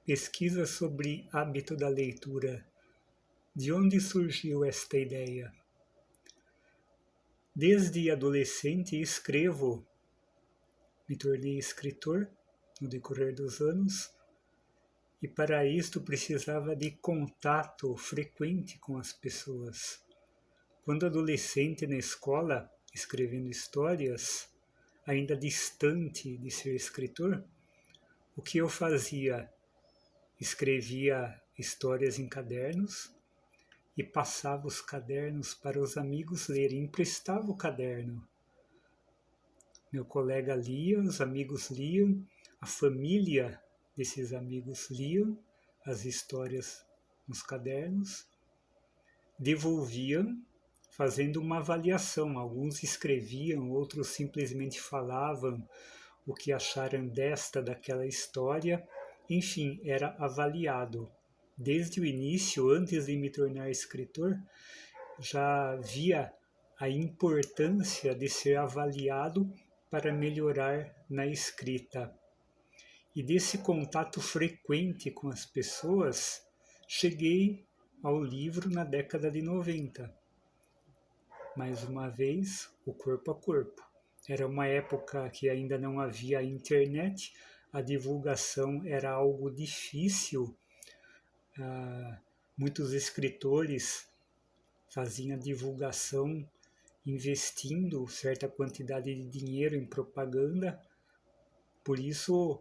Pesquisa sobre hábito da leitura. De onde surgiu esta ideia? Desde adolescente escrevo, me tornei escritor no decorrer dos anos, e para isto precisava de contato frequente com as pessoas. Quando adolescente na escola, escrevendo histórias, ainda distante de ser escritor, o que eu fazia? Escrevia histórias em cadernos e passava os cadernos para os amigos lerem, emprestava o caderno. Meu colega lia, os amigos liam, a família desses amigos liam as histórias nos cadernos, devolviam, fazendo uma avaliação. Alguns escreviam, outros simplesmente falavam o que acharam daquela história. Enfim, era avaliado. Desde o início, antes de me tornar escritor, já via a importância de ser avaliado para melhorar na escrita. E desse contato frequente com as pessoas, cheguei ao livro na década de 90. Mais uma vez, o corpo a corpo. Era uma época que ainda não havia internet, a divulgação era algo difícil. Muitos escritores faziam a divulgação investindo certa quantidade de dinheiro em propaganda. Por isso,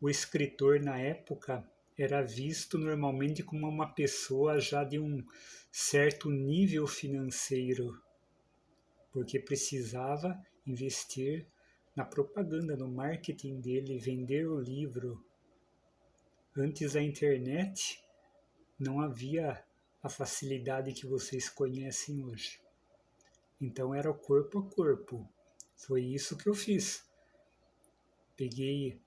o escritor na época era visto normalmente como uma pessoa já de um certo nível financeiro, porque precisava investir na propaganda, no marketing dele, vender o livro. Antes da internet, não havia a facilidade que vocês conhecem hoje. Então era o corpo a corpo. Foi isso que eu fiz. Peguei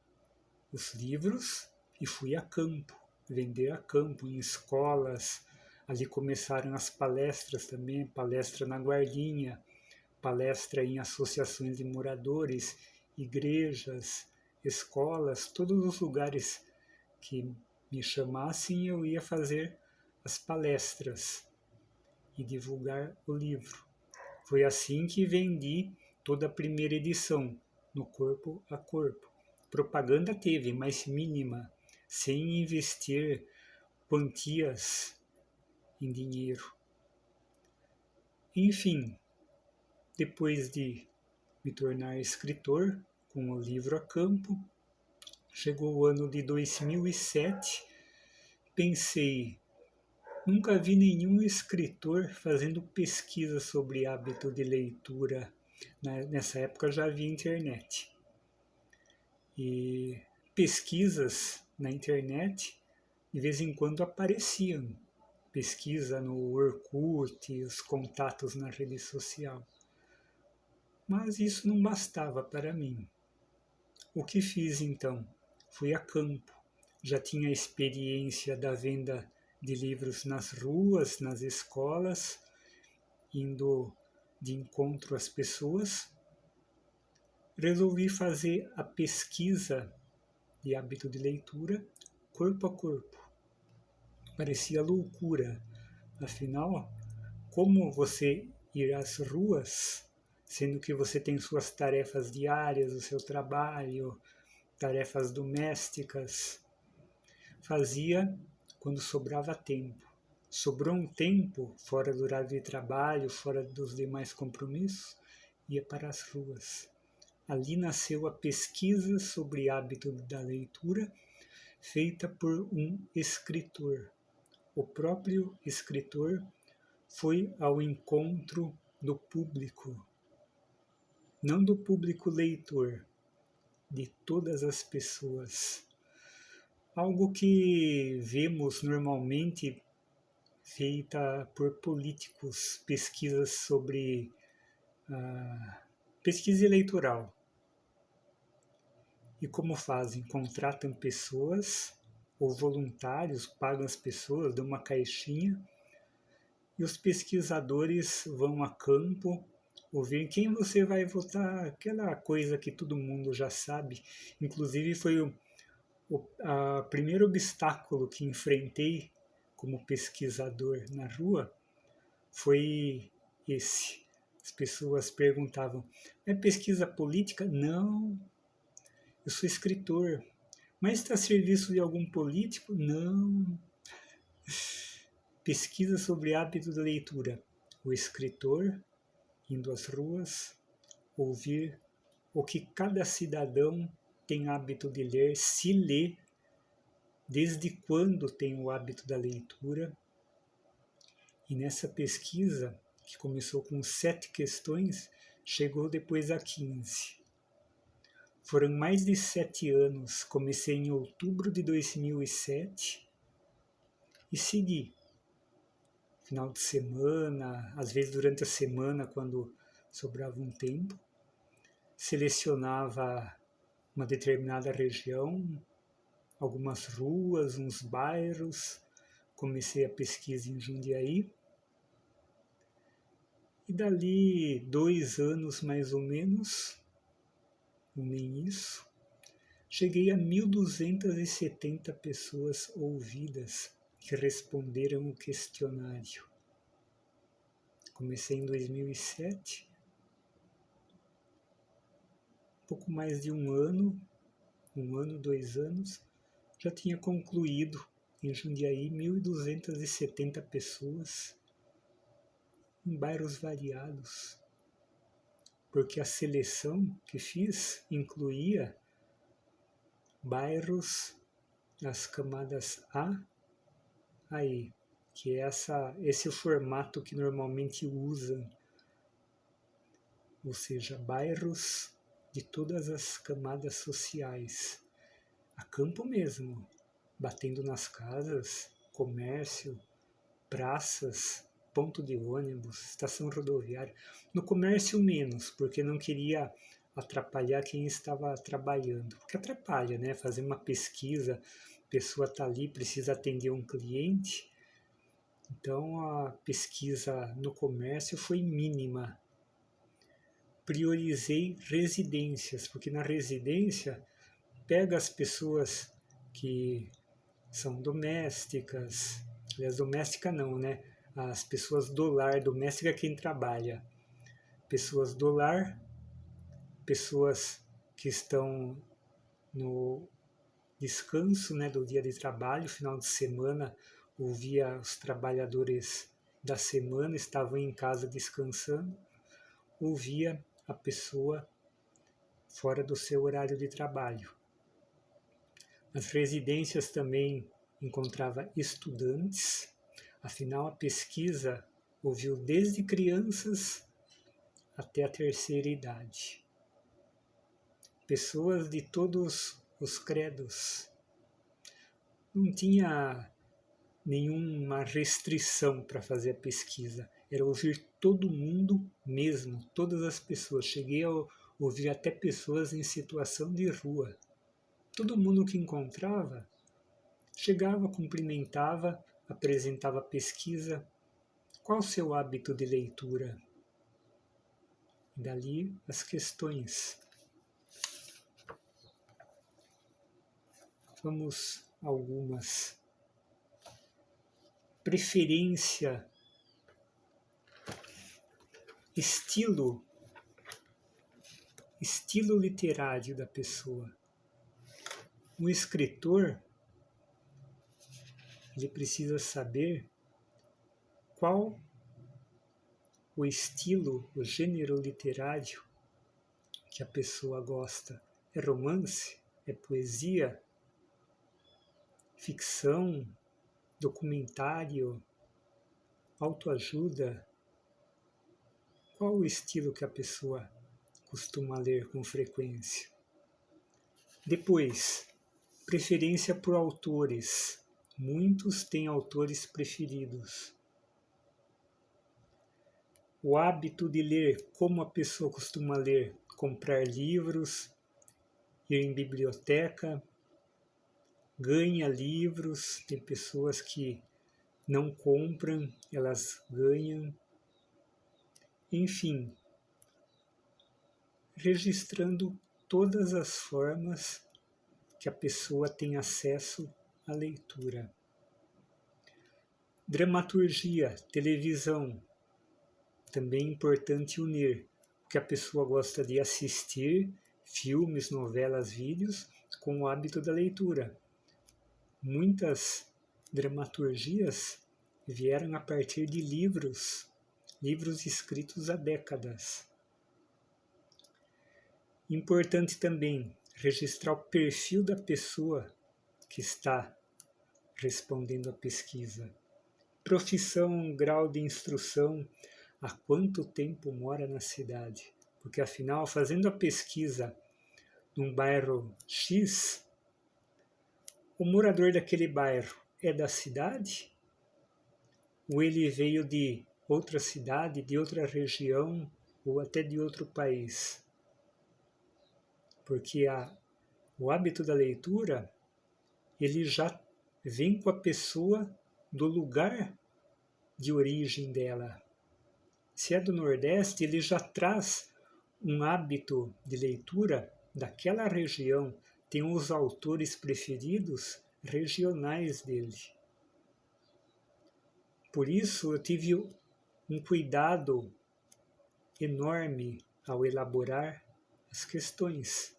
os livros e fui a campo, vender a campo, em escolas. Ali começaram as palestras também, palestra na Guardinha, palestra em associações de moradores, igrejas, escolas, todos os lugares que me chamassem, eu ia fazer as palestras e divulgar o livro. Foi assim que vendi toda a primeira edição, no corpo a corpo. Propaganda teve, mas mínima, sem investir quantias em dinheiro. Enfim, depois de me tornar escritor, com o livro a campo, chegou o ano de 2007, pensei, nunca vi nenhum escritor fazendo pesquisa sobre hábito de leitura. Nessa época já havia internet. E pesquisas na internet, de vez em quando apareciam. Pesquisa no Orkut, os contatos na rede social. Mas isso não bastava para mim. O que fiz então? Fui a campo. Já tinha experiência da venda de livros nas ruas, nas escolas, indo de encontro às pessoas. Resolvi fazer a pesquisa de hábito de leitura corpo a corpo. Parecia loucura. Afinal, como você ir às ruas, sendo que você tem suas tarefas diárias, o seu trabalho, tarefas domésticas? Fazia quando sobrava tempo. Sobrou um tempo, fora do horário de trabalho, fora dos demais compromissos, ia para as ruas. Ali nasceu a pesquisa sobre hábito da leitura, feita por um escritor. O próprio escritor foi ao encontro do público, não do público leitor, de todas as pessoas. Algo que vemos normalmente feita por políticos, pesquisas sobre pesquisa eleitoral. E como fazem? Contratam pessoas ou voluntários, pagam as pessoas, dão uma caixinha, e os pesquisadores vão a campo ouvir quem você vai votar, aquela coisa que todo mundo já sabe. Inclusive foi O primeiro obstáculo que enfrentei como pesquisador na rua foi esse. As pessoas perguntavam: é pesquisa política? Não, eu sou escritor. Mas está a serviço de algum político? Não. Pesquisa sobre hábito de leitura. O escritor indo às ruas, ouvir o que cada cidadão tem hábito de ler, se lê, desde quando tem o hábito da leitura. E nessa pesquisa, que começou com 7 questões, chegou depois a 15. Foram mais de 7 anos, comecei em outubro de 2007 e segui. Final de semana, às vezes durante a semana, quando sobrava um tempo, selecionava uma determinada região, algumas ruas, uns bairros, comecei a pesquisa em Jundiaí. E dali 2 anos mais ou menos, ou nem isso, cheguei a 1.270 pessoas ouvidas que responderam o questionário. Comecei em 2007, pouco mais de um ano, 2 anos, já tinha concluído em Jundiaí 1.270 pessoas em bairros variados, porque a seleção que fiz incluía bairros das camadas A E, que é esse é o formato que normalmente usam, ou seja, bairros de todas as camadas sociais, a campo mesmo, batendo nas casas, comércio, praças, ponto de ônibus, estação rodoviária. No comércio menos, porque não queria atrapalhar quem estava trabalhando. Porque atrapalha, né? Fazer uma pesquisa, a pessoa está ali, precisa atender um cliente. Então a pesquisa no comércio foi mínima. Priorizei residências, porque na residência pega as pessoas que são domésticas, aliás, doméstica não, né? As pessoas do lar, doméstica é quem trabalha. Pessoas do lar, pessoas que estão no descanso, né, do dia de trabalho, final de semana, ouvia os trabalhadores da semana, estavam em casa descansando, ouvia a pessoa fora do seu horário de trabalho. Nas residências também encontrava estudantes, afinal a pesquisa ouviu desde crianças até a terceira idade. Pessoas de todos os credos. Não tinha nenhuma restrição para fazer a pesquisa. Era ouvir todo mundo mesmo, todas as pessoas. Cheguei a ouvir até pessoas em situação de rua. Todo mundo que encontrava chegava, cumprimentava, apresentava a pesquisa. Qual o seu hábito de leitura? E dali as questões. Vamos a algumas. Preferência, estilo literário da pessoa. Um escritor, ele precisa saber qual o estilo, o gênero literário que a pessoa gosta. É romance? É poesia? Ficção? Documentário? Autoajuda? Qual o estilo que a pessoa costuma ler com frequência? Depois, preferência por autores. Muitos têm autores preferidos. O hábito de ler, como a pessoa costuma ler, comprar livros, ir em biblioteca, ganha livros, tem pessoas que não compram, elas ganham. Enfim, registrando todas as formas que a pessoa tem acesso à leitura. Dramaturgia, televisão, também é importante unir, porque a pessoa gosta de assistir filmes, novelas, vídeos, com o hábito da leitura. Muitas dramaturgias vieram a partir de livros escritos há décadas. Importante também registrar o perfil da pessoa que está respondendo à pesquisa. Profissão, grau de instrução, há quanto tempo mora na cidade? Porque, afinal, fazendo a pesquisa num bairro X, o morador daquele bairro é da cidade? Ou ele veio de outra cidade, de outra região, ou até de outro país? Porque o hábito da leitura, ele já vem com a pessoa do lugar de origem dela. Se é do Nordeste, ele já traz um hábito de leitura daquela região, tem os autores preferidos regionais dele. Por isso, eu tive um cuidado enorme ao elaborar as questões,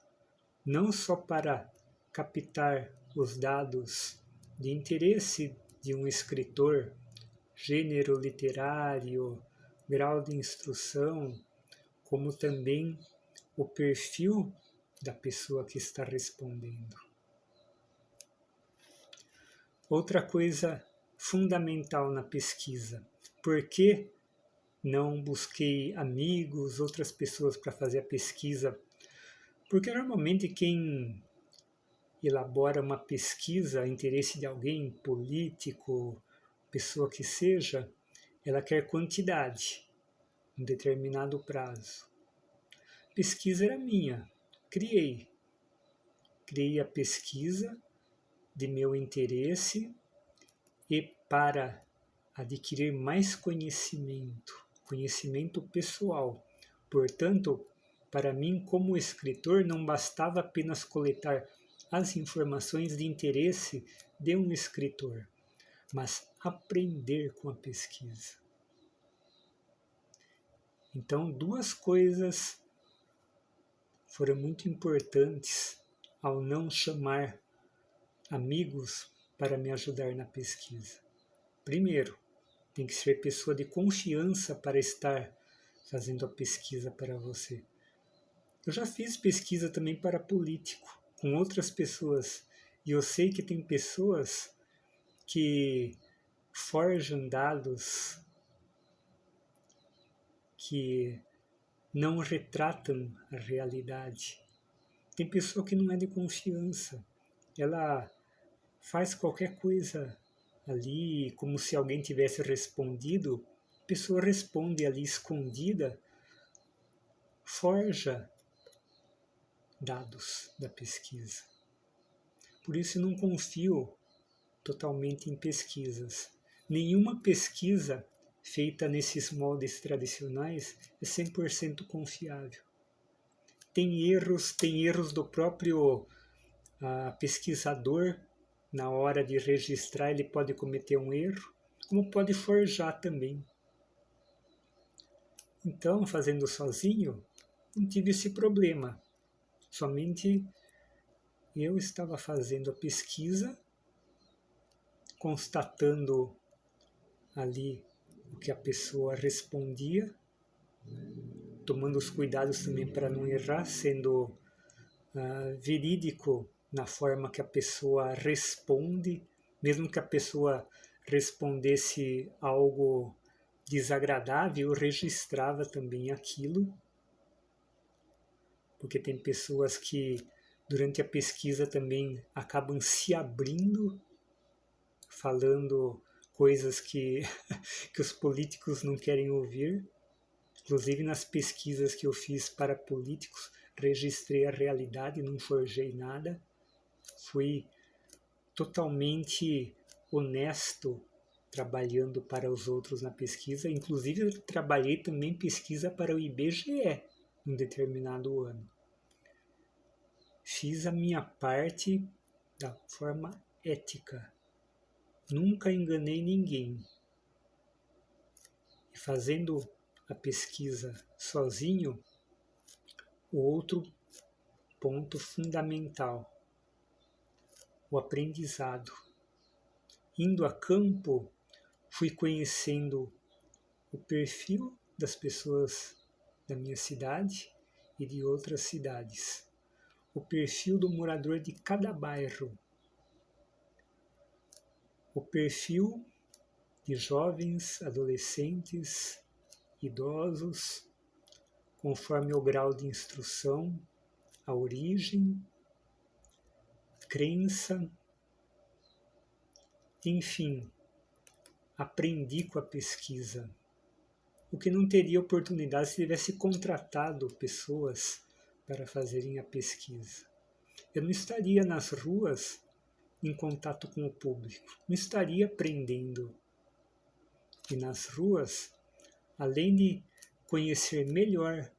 não só para captar os dados de interesse de um escritor, gênero literário, grau de instrução, como também o perfil da pessoa que está respondendo. Outra coisa fundamental na pesquisa, por que não busquei amigos, outras pessoas para fazer a pesquisa? Porque normalmente quem elabora uma pesquisa, interesse de alguém, político, pessoa que seja, ela quer quantidade, um determinado prazo. A pesquisa era minha, criei a pesquisa de meu interesse e para adquirir mais conhecimento pessoal. Portanto, para mim, como escritor, não bastava apenas coletar as informações de interesse de um escritor, mas aprender com a pesquisa. Então, duas coisas foram muito importantes ao não chamar amigos para me ajudar na pesquisa. Primeiro, tem que ser pessoa de confiança para estar fazendo a pesquisa para você. Eu já fiz pesquisa também para político, com outras pessoas, e eu sei que tem pessoas que forjam dados que não retratam a realidade. Tem pessoa que não é de confiança, ela faz qualquer coisa ali, como se alguém tivesse respondido, a pessoa responde ali escondida, forja dados da pesquisa. Por isso eu não confio totalmente em pesquisas. Nenhuma pesquisa feita nesses moldes tradicionais é 100% confiável. Tem erros do próprio pesquisador. Na hora de registrar, ele pode cometer um erro, como pode forjar também. Então, fazendo sozinho, não tive esse problema. Somente eu estava fazendo a pesquisa, constatando ali o que a pessoa respondia, tomando os cuidados também para não errar, sendo verídico na forma que a pessoa responde, mesmo que a pessoa respondesse algo desagradável, eu registrava também aquilo, porque tem pessoas que durante a pesquisa também acabam se abrindo, falando coisas que os políticos não querem ouvir. Inclusive nas pesquisas que eu fiz para políticos, registrei a realidade, não forjei nada. Fui totalmente honesto trabalhando para os outros na pesquisa. Inclusive, eu trabalhei também pesquisa para o IBGE em um determinado ano. fiz a minha parte da forma ética. Nunca enganei ninguém. E fazendo a pesquisa sozinho, o outro ponto fundamental, o aprendizado. Indo a campo, fui conhecendo o perfil das pessoas da minha cidade e de outras cidades. O perfil do morador de cada bairro. O perfil de jovens, adolescentes, idosos, conforme o grau de instrução, a origem, crença, enfim, aprendi com a pesquisa. O que não teria oportunidade se tivesse contratado pessoas para fazerem a pesquisa. Eu não estaria nas ruas em contato com o público, não estaria aprendendo. E nas ruas, além de conhecer melhor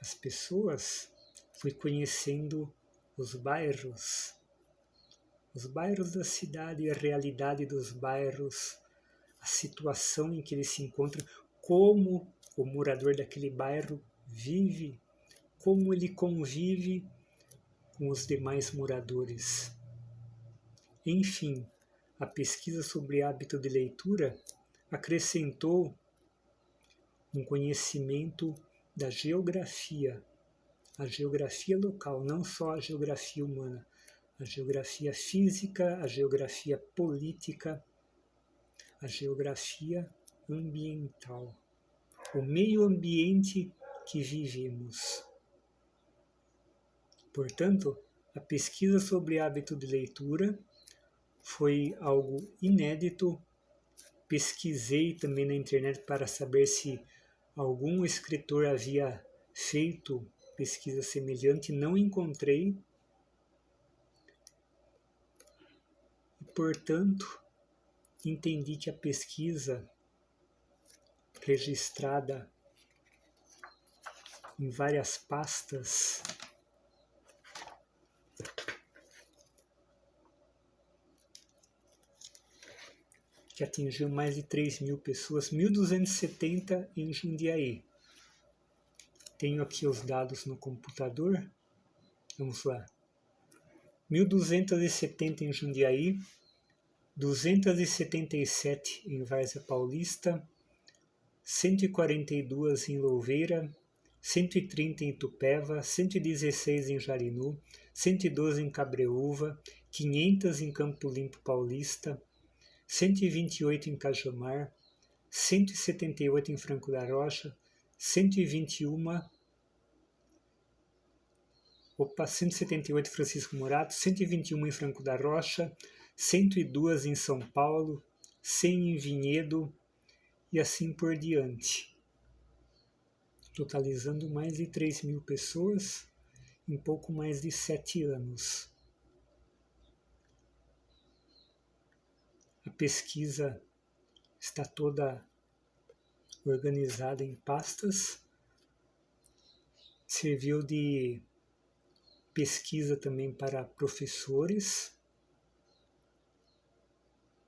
as pessoas, fui conhecendo os bairros da cidade e a realidade dos bairros, a situação em que ele se encontra, como o morador daquele bairro vive, como ele convive com os demais moradores. Enfim, a pesquisa sobre hábito de leitura acrescentou um conhecimento da geografia, a geografia local, não só a geografia humana, a geografia física, a geografia política, a geografia ambiental, o meio ambiente que vivemos. Portanto, a pesquisa sobre hábito de leitura foi algo inédito. Pesquisei também na internet para saber se algum escritor havia feito pesquisa semelhante, não encontrei. E, portanto, entendi que a pesquisa registrada em várias pastas que atingiu mais de 3.000 pessoas, 1.270 em Jundiaí. Tenho aqui os dados no computador. Vamos lá. 1.270 em Jundiaí, 277 em Várzea Paulista, 142 em Louveira, 130 em Itupeva, 116 em Jarinu, 112 em Cabreúva, 500 em Campo Limpo Paulista, 128 em Cajamar, 178 em Franco da Rocha, 178 Francisco Morato, 121 em Franco da Rocha, 102 em São Paulo, 100 em Vinhedo e assim por diante. Totalizando mais de 3.000 pessoas em pouco mais de 7 anos. A pesquisa está toda organizada em pastas. Serviu de pesquisa também para professores,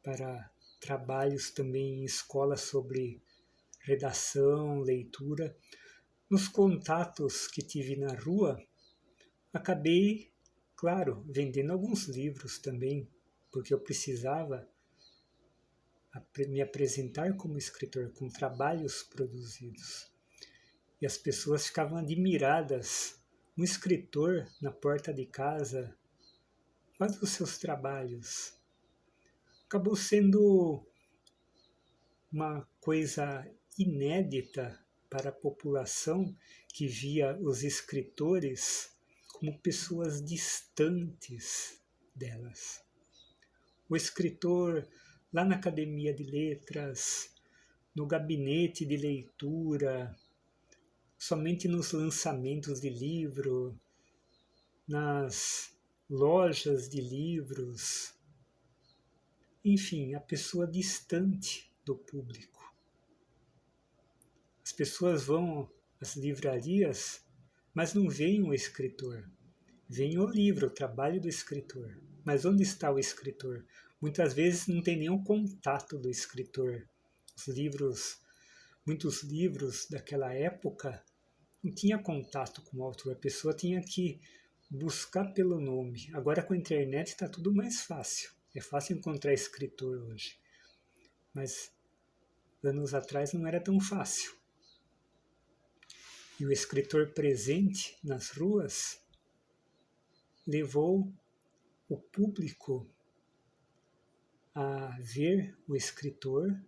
para trabalhos também em escolas sobre redação, leitura. Nos contatos que tive na rua, acabei, claro, vendendo alguns livros também, porque eu precisava me apresentar como escritor, com trabalhos produzidos. E as pessoas ficavam admiradas. Um escritor na porta de casa, faz os seus trabalhos. Acabou sendo uma coisa inédita para a população que via os escritores como pessoas distantes delas. O escritor lá na academia de letras, no gabinete de leitura, somente nos lançamentos de livro, nas lojas de livros, enfim, a pessoa distante do público. As pessoas vão às livrarias, mas não veem o escritor. vem o livro, o trabalho do escritor. Mas onde está o escritor? Muitas vezes não tem nenhum contato do escritor. Muitos livros daquela época não tinha contato com o autor. A pessoa tinha que buscar pelo nome. Agora com a internet está tudo mais fácil. É fácil encontrar escritor hoje. Mas anos atrás não era tão fácil. E o escritor presente nas ruas levou o público a ver o escritor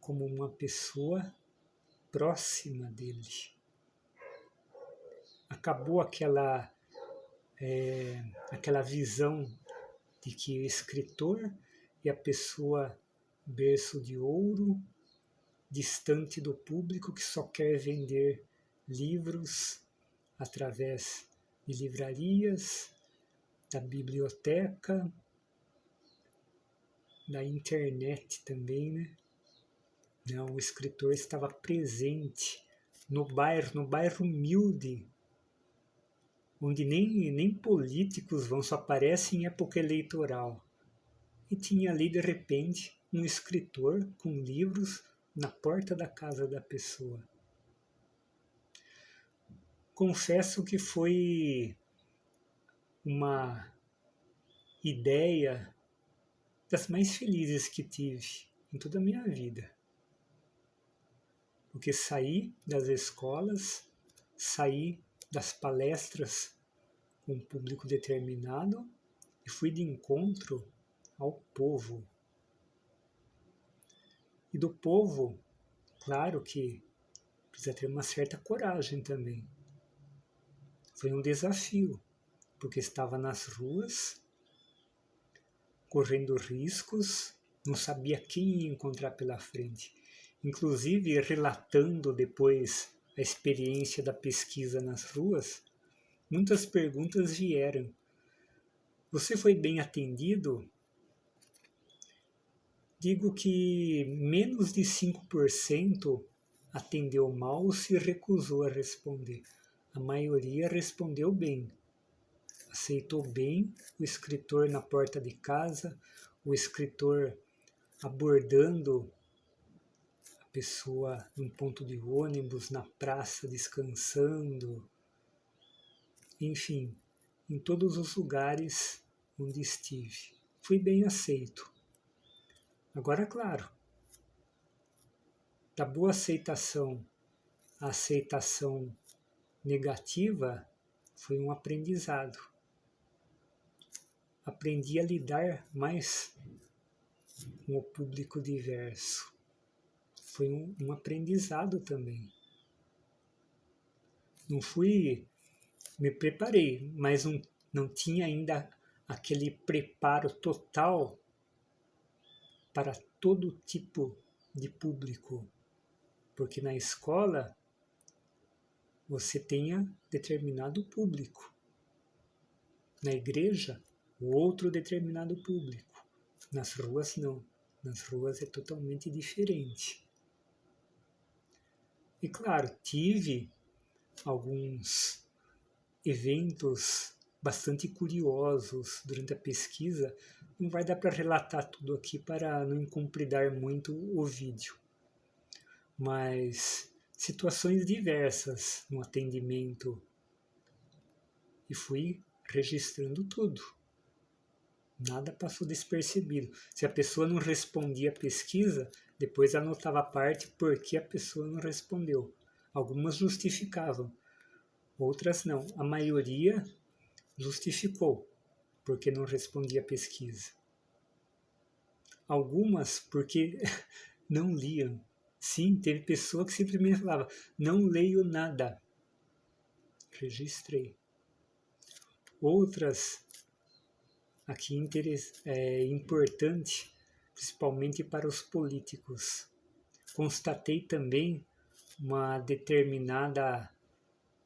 como uma pessoa próxima dele. Acabou aquela visão de que o escritor é a pessoa berço de ouro, distante do público, que só quer vender livros através de livrarias, da biblioteca, da internet também, né? Não, o escritor estava presente no bairro humilde, onde nem políticos vão, só aparece em época eleitoral. E tinha ali, de repente, um escritor com livros na porta da casa da pessoa. Confesso que foi uma ideia das mais felizes que tive em toda a minha vida. Porque saí das escolas, saí das palestras com um público determinado e fui de encontro ao povo. E do povo, claro que precisa ter uma certa coragem também. Foi um desafio, porque estava nas ruas, correndo riscos, não sabia quem ia encontrar pela frente. Inclusive, relatando depois a experiência da pesquisa nas ruas, muitas perguntas vieram. Você foi bem atendido? Digo que menos de 5% atendeu mal ou se recusou a responder. A maioria respondeu bem. Aceitou bem o escritor na porta de casa, o escritor abordando a pessoa num ponto de ônibus, na praça, descansando. Enfim, em todos os lugares onde estive. Fui bem aceito. Agora, claro, da boa aceitação à aceitação negativa foi um aprendizado. Aprendi a lidar mais com o público diverso. Foi um aprendizado também. Me preparei, mas não tinha ainda aquele preparo total para todo tipo de público. Porque na escola você tenha determinado público. Na igreja, o outro determinado público. Nas ruas, não. Nas ruas é totalmente diferente. E claro, tive alguns eventos bastante curiosos durante a pesquisa. Não vai dar para relatar tudo aqui para não incumpridar muito o vídeo. Mas situações diversas no atendimento e fui registrando tudo. Nada passou despercebido. Se a pessoa não respondia a pesquisa, depois anotava a parte por que a pessoa não respondeu. Algumas justificavam, outras não. A maioria justificou porque não respondia a pesquisa. Algumas porque não liam. Sim, teve pessoa que simplesmente falava, não leio nada. Registrei. Outras, aqui é importante, principalmente para os políticos. Constatei também uma determinada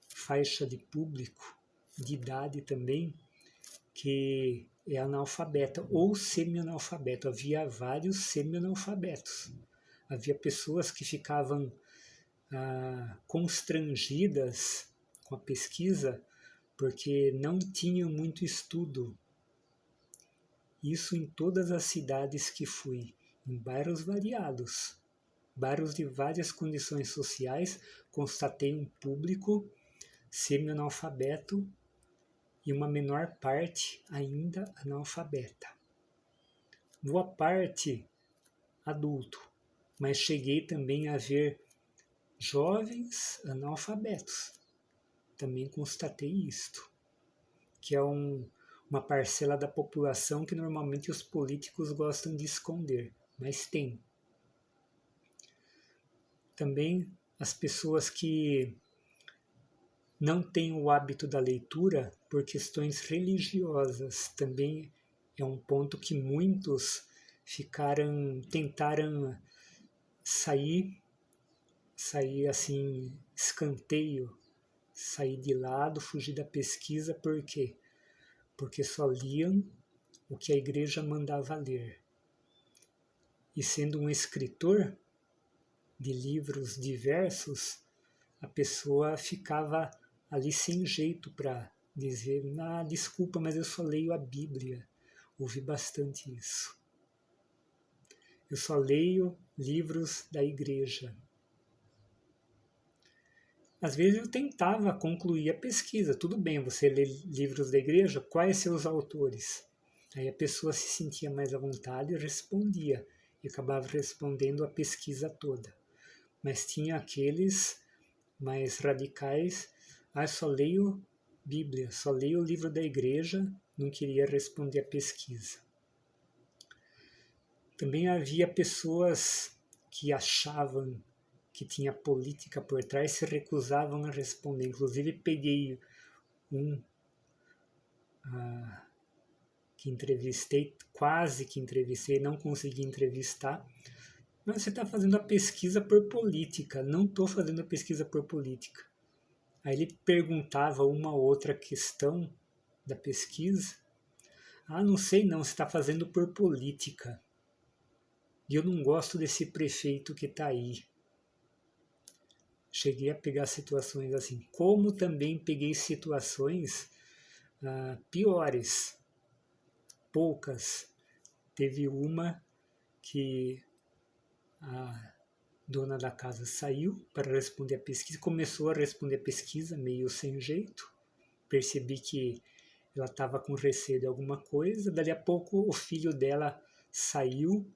faixa de público, de idade também, que é analfabeta ou semi-analfabeto. Havia vários semi-analfabetos. Havia pessoas que ficavam constrangidas com a pesquisa porque não tinham muito estudo. Isso em todas as cidades que fui, em bairros variados, bairros de várias condições sociais, constatei um público semi-analfabeto e uma menor parte ainda analfabeta. Boa parte adulto, mas cheguei também a ver jovens analfabetos. Também constatei isto, que é uma parcela da população que normalmente os políticos gostam de esconder, mas tem. Também as pessoas que não têm o hábito da leitura por questões religiosas, também é um ponto que muitos tentaram sair assim, escanteio, sair de lado, fugir da pesquisa, por quê? Porque só liam o que a igreja mandava ler. E sendo um escritor de livros diversos, a pessoa ficava ali sem jeito para dizer, desculpa, mas eu só leio a Bíblia. Ouvi bastante isso. Eu só leio livros da igreja. Às vezes eu tentava concluir a pesquisa. Tudo bem, você lê livros da igreja, quais seus autores? Aí a pessoa se sentia mais à vontade e respondia. E acabava respondendo a pesquisa toda. Mas tinha aqueles mais radicais, só leio Bíblia, só leio o livro da igreja, não queria responder a pesquisa. Também havia pessoas que achavam que tinha política por trás, se recusavam a responder. Inclusive peguei um que entrevistei, quase que entrevistei, não consegui entrevistar. Mas você está fazendo a pesquisa por política, não estou fazendo a pesquisa por política. Aí ele perguntava uma ou outra questão da pesquisa. Não sei não, você está fazendo por política. E eu não gosto desse prefeito que está aí. Cheguei a pegar situações assim, como também peguei situações piores, poucas. Teve uma que a dona da casa saiu para responder a pesquisa, começou a responder a pesquisa meio sem jeito, percebi que ela estava com receio de alguma coisa, dali a pouco o filho dela saiu,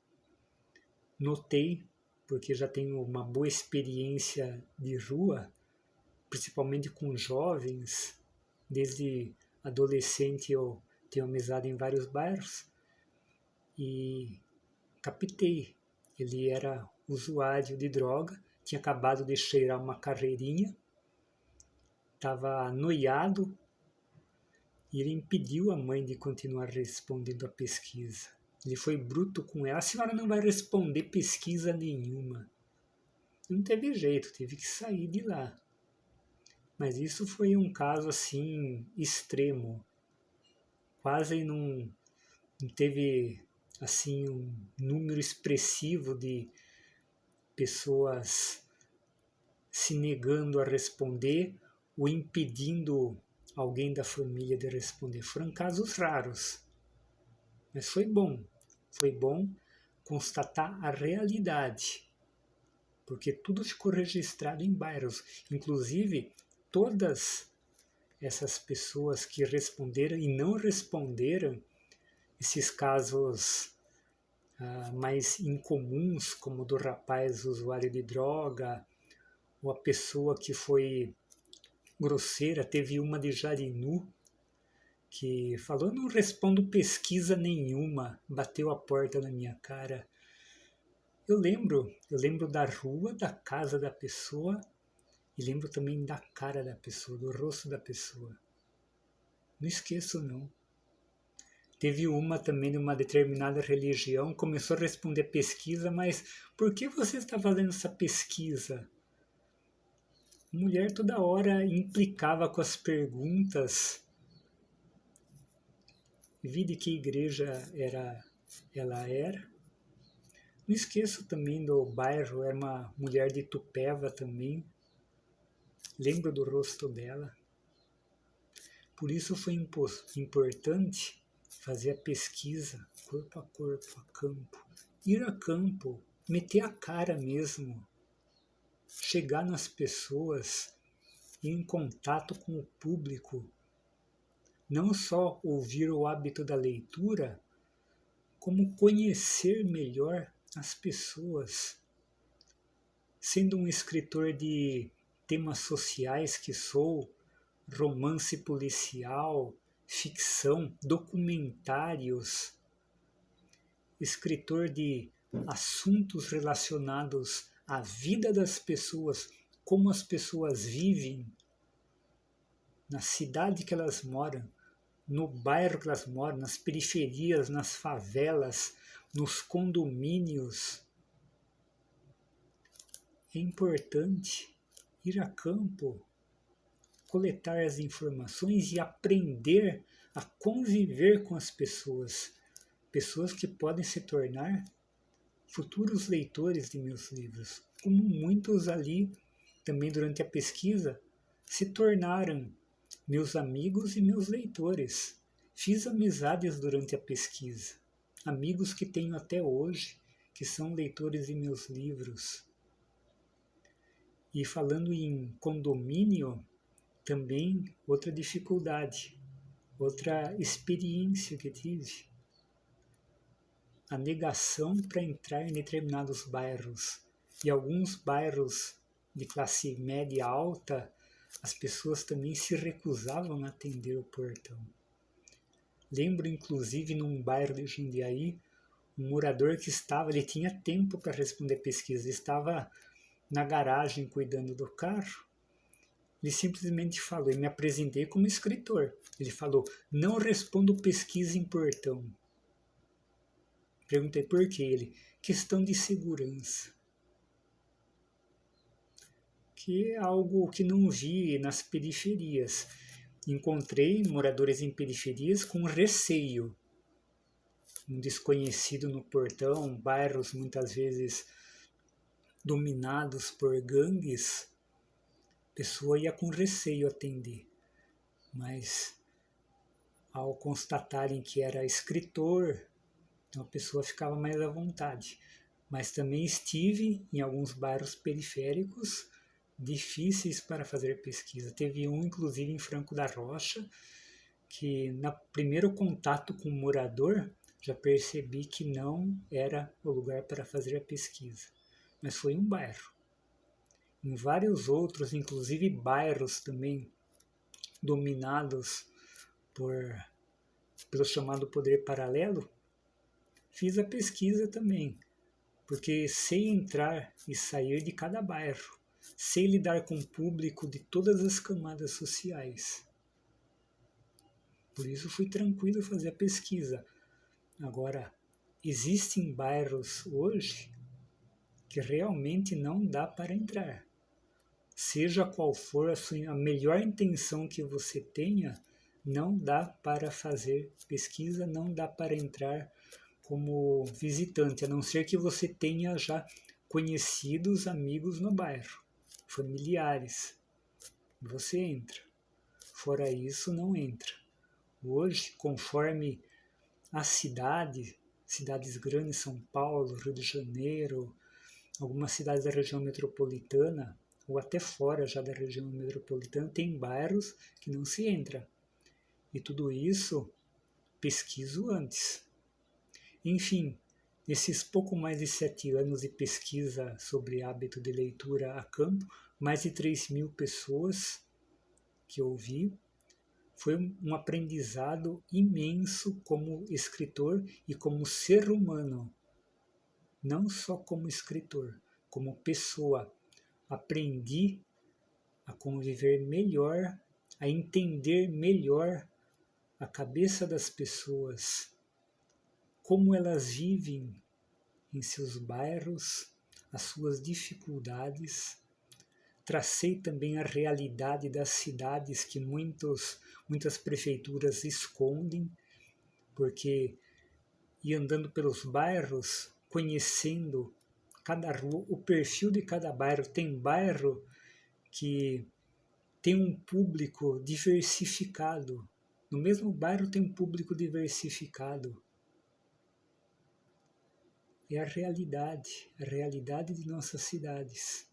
notei, porque já tenho uma boa experiência de rua, principalmente com jovens, desde adolescente eu tenho amizade em vários bairros, e captei, ele era usuário de droga, tinha acabado de cheirar uma carreirinha, estava noiado, e ele impediu a mãe de continuar respondendo a pesquisa. Ele foi bruto com ela, a senhora não vai responder pesquisa nenhuma. Não teve jeito, teve que sair de lá. Mas isso foi um caso assim extremo. Quase não teve assim um número expressivo de pessoas se negando a responder ou impedindo alguém da família de responder. Foram casos raros. Mas foi bom constatar a realidade, porque tudo ficou registrado em bairros, inclusive todas essas pessoas que responderam e não responderam, esses casos mais incomuns, como o do rapaz usuário de droga, ou a pessoa que foi grosseira, teve uma de Jarinu, que falou, não respondo pesquisa nenhuma, bateu a porta na minha cara. Eu lembro da rua, da casa da pessoa, e lembro também da cara da pessoa, do rosto da pessoa. Não esqueço, não. Teve uma também de uma determinada religião, começou a responder pesquisa, mas por que você está fazendo essa pesquisa? A mulher toda hora implicava com as perguntas. Vi de que igreja ela era. Não esqueço também do bairro, era uma mulher de Tupéva também. Lembro do rosto dela. Por isso foi importante fazer a pesquisa corpo a corpo, a campo. Ir a campo, meter a cara mesmo, chegar nas pessoas, ir em contato com o público, não só ouvir o hábito da leitura, como conhecer melhor as pessoas. Sendo um escritor de temas sociais que sou, romance policial, ficção, documentários, escritor de assuntos relacionados à vida das pessoas, como as pessoas vivem, na cidade que elas moram, no bairro que elas moram, nas periferias, nas favelas, nos condomínios. É importante ir a campo, coletar as informações e aprender a conviver com as pessoas. Pessoas que podem se tornar futuros leitores de meus livros, como muitos ali, também durante a pesquisa, se tornaram meus amigos e meus leitores. Fiz amizades durante a pesquisa, amigos que tenho até hoje, que são leitores de meus livros. E falando em condomínio, também outra dificuldade, outra experiência que tive. A negação para entrar em determinados bairros. E alguns bairros de classe média alta, as pessoas também se recusavam a atender o portão. Lembro, inclusive, num bairro de Jundiaí, um morador que ele tinha tempo para responder pesquisa, ele estava na garagem cuidando do carro. Ele simplesmente falou, eu me apresentei como escritor. Ele falou, não respondo pesquisa em portão. Perguntei por quê. Ele, questão de segurança. Que é algo que não vi nas periferias. Encontrei moradores em periferias com receio. Um desconhecido no portão, bairros muitas vezes dominados por gangues. A pessoa ia com receio atender. Mas ao constatarem que era escritor, então a pessoa ficava mais à vontade. Mas também estive em alguns bairros periféricos difíceis para fazer pesquisa. Teve um, inclusive, em Franco da Rocha, que no primeiro contato com o morador, já percebi que não era o lugar para fazer a pesquisa. Mas foi um bairro. Em vários outros, inclusive bairros também dominados pelo chamado poder paralelo, fiz a pesquisa também, porque sei entrar e sair de cada bairro, sei lidar com o público de todas as camadas sociais. Por isso fui tranquilo fazer a pesquisa. Agora, existem bairros hoje que realmente não dá para entrar. Seja qual for a melhor intenção que você tenha, não dá para fazer pesquisa, não dá para entrar como visitante, a não ser que você tenha já conhecidos amigos no bairro, familiares. Você entra. Fora isso, não entra. Hoje, conforme a cidades grandes, São Paulo, Rio de Janeiro, algumas cidades da região metropolitana, ou até fora já da região metropolitana, tem bairros que não se entra. E tudo isso pesquiso antes. Enfim, nesses pouco mais de 7 anos de pesquisa sobre hábito de leitura a campo, mais de 3.000 pessoas que eu ouvi, foi um aprendizado imenso como escritor e como ser humano. Não só como escritor, como pessoa. Aprendi a conviver melhor, a entender melhor a cabeça das pessoas, como elas vivem em seus bairros, as suas dificuldades. Tracei também a realidade das cidades que muitas prefeituras escondem, porque ia andando pelos bairros, conhecendo cada rua, o perfil de cada bairro. Tem bairro que tem um público diversificado. No mesmo bairro tem um público diversificado. É a realidade de nossas cidades.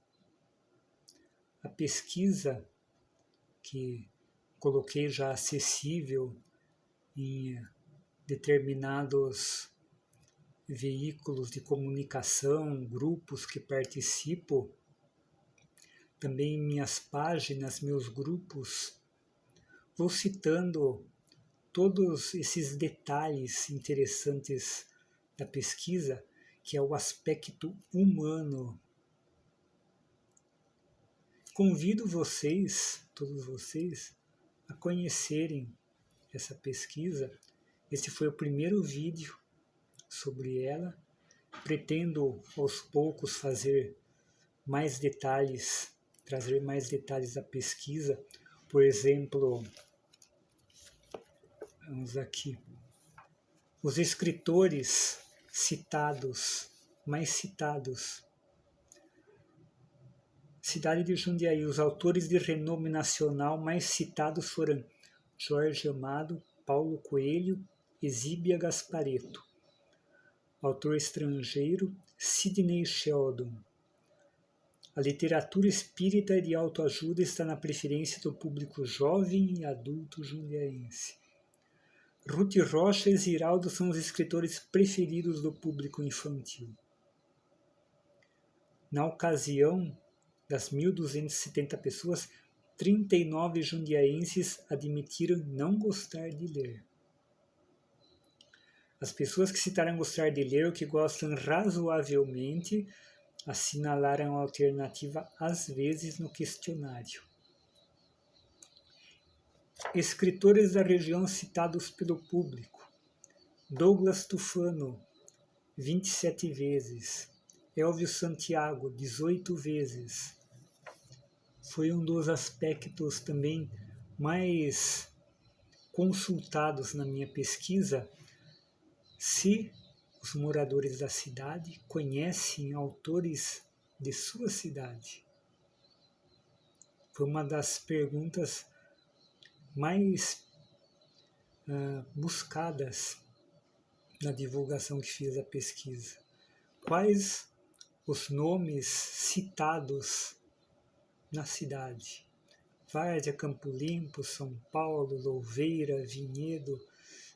A pesquisa que coloquei já acessível em determinados veículos de comunicação, grupos que participo, também em minhas páginas, meus grupos, vou citando todos esses detalhes interessantes da pesquisa, que é o aspecto humano. Convido vocês, todos vocês, a conhecerem essa pesquisa. Esse foi o primeiro vídeo sobre ela. Pretendo aos poucos fazer mais detalhes, trazer mais detalhes da pesquisa. Por exemplo, vamos aqui, os escritores citados, mais citados. Cidade de Jundiaí, os autores de renome nacional mais citados foram Jorge Amado, Paulo Coelho, Exíbia Gasparetto. Autor estrangeiro, Sidney Sheldon. A literatura espírita e de autoajuda está na preferência do público jovem e adulto jundiaense. Ruth Rocha e Ziraldo são os escritores preferidos do público infantil. Na ocasião das 1.270 pessoas, 39 jundiaenses admitiram não gostar de ler. As pessoas que citaram gostar de ler ou que gostam razoavelmente assinalaram a alternativa às vezes no questionário. Escritores da região citados pelo público: Douglas Tufano, 27 vezes. Elvio Santiago, 18 vezes. Foi um dos aspectos também mais consultados na minha pesquisa, se os moradores da cidade conhecem autores de sua cidade. Foi uma das perguntas mais buscadas na divulgação que fiz da pesquisa. Quais os nomes citados na cidade? Várzea, Campo Limpo, São Paulo, Louveira, Vinhedo.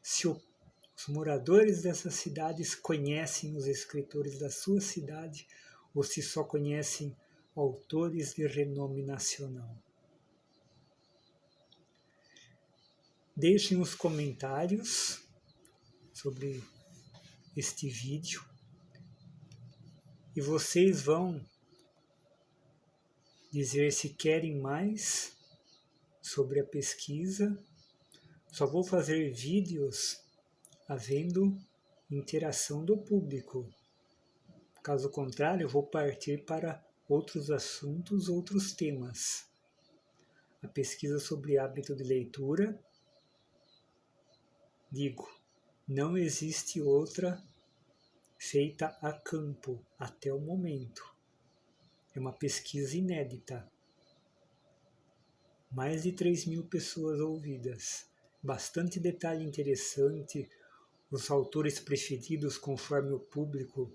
Se os moradores dessas cidades conhecem os escritores da sua cidade ou se só conhecem autores de renome nacional. Deixem os comentários sobre este vídeo e vocês vão dizer se querem mais sobre a pesquisa. Só vou fazer vídeos havendo interação do público. Caso contrário, eu vou partir para outros assuntos, outros temas. A pesquisa sobre hábito de leitura, digo, não existe outra feita a campo até o momento. É uma pesquisa inédita. Mais de 3.000 pessoas ouvidas. Bastante detalhe interessante. Os autores preferidos conforme o público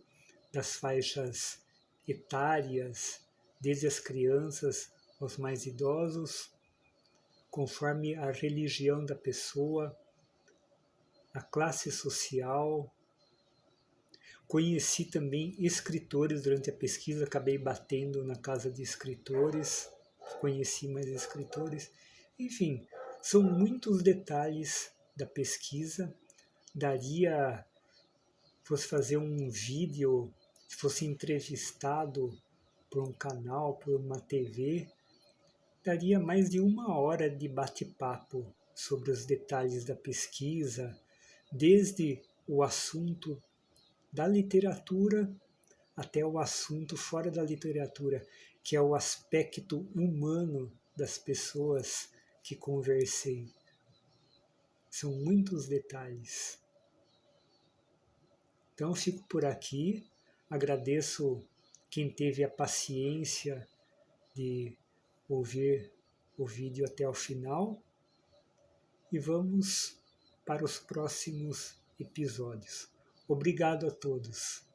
das faixas etárias, desde as crianças aos mais idosos, conforme a religião da pessoa, a classe social. Conheci também escritores durante a pesquisa, acabei batendo na casa de escritores, conheci mais escritores. Enfim, são muitos detalhes da pesquisa. Daria, fosse fazer um vídeo, se fosse entrevistado por um canal, por uma TV, daria mais de 1 hora de bate-papo sobre os detalhes da pesquisa, desde o assunto da literatura até o assunto fora da literatura, que é o aspecto humano das pessoas que conversei. São muitos detalhes. Então eu fico por aqui, agradeço quem teve a paciência de ouvir o vídeo até o final e vamos para os próximos episódios. Obrigado a todos.